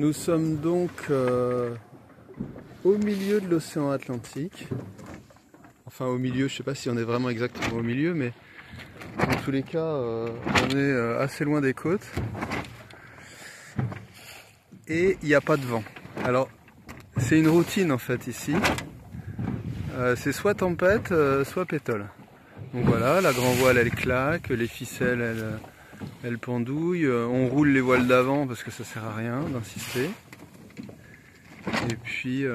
Nous sommes donc au milieu de l'océan Atlantique. Enfin au milieu, je ne sais pas si on est vraiment exactement au milieu, mais dans tous les cas, on est assez loin des côtes. Et il n'y a pas de vent. Alors, c'est une routine en fait ici. C'est soit tempête, soit pétole. Donc voilà, la grand voile elle claque, les ficelles elles pendouillent, on roule les voiles d'avant parce que ça sert à rien d'insister. Et puis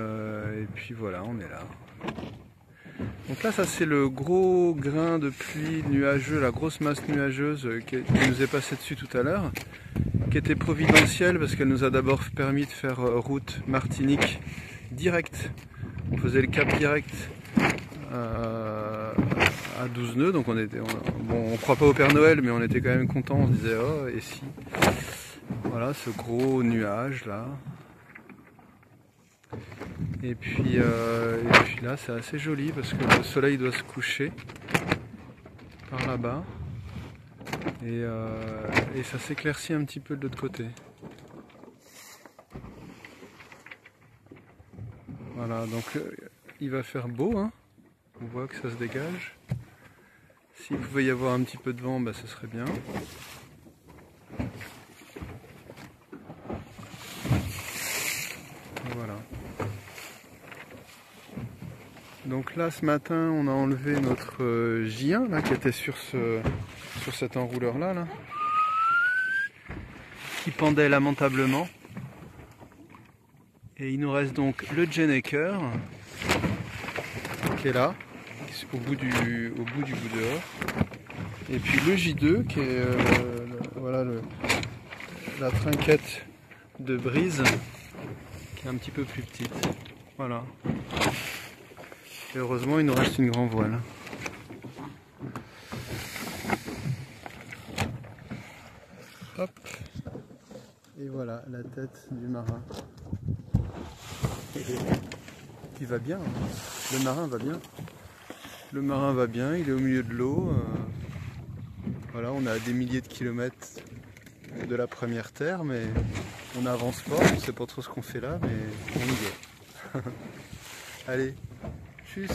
voilà, on est là. Donc là, ça c'est le gros grain de pluie nuageux, la grosse masse nuageuse qui nous est passée dessus tout à l'heure, qui était providentielle parce qu'elle nous a d'abord permis de faire route Martinique direct. On faisait le cap direct à 12 nœuds, donc on croit pas au Père Noël, mais on était quand même content. On se disait oh et si, voilà ce gros nuage là. Et puis là c'est assez joli parce que le soleil doit se coucher par là-bas et ça s'éclaircit un petit peu de l'autre côté. Voilà, donc il va faire beau, hein. On voit que ça se dégage. S'il pouvait y avoir un petit peu de vent, bah, ce serait bien. Voilà. Donc là, ce matin, on a enlevé notre J1 là, qui était sur cet enrouleur là, qui pendait lamentablement. Et il nous reste donc le Jenneker, qui est là, au bout du bout dehors. Et puis le J2, qui est voilà, la trinquette de brise, qui est un petit peu plus petite. Voilà. Et heureusement, il nous reste une grande voile. Hop. Et voilà la tête du marin. Il va bien, hein. Le marin va bien. Le marin va bien, il est au milieu de l'eau. Voilà, on est à des milliers de kilomètres de la première terre, mais on n'avance pas, on ne sait pas trop ce qu'on fait là, mais on y est. Allez, tchuss.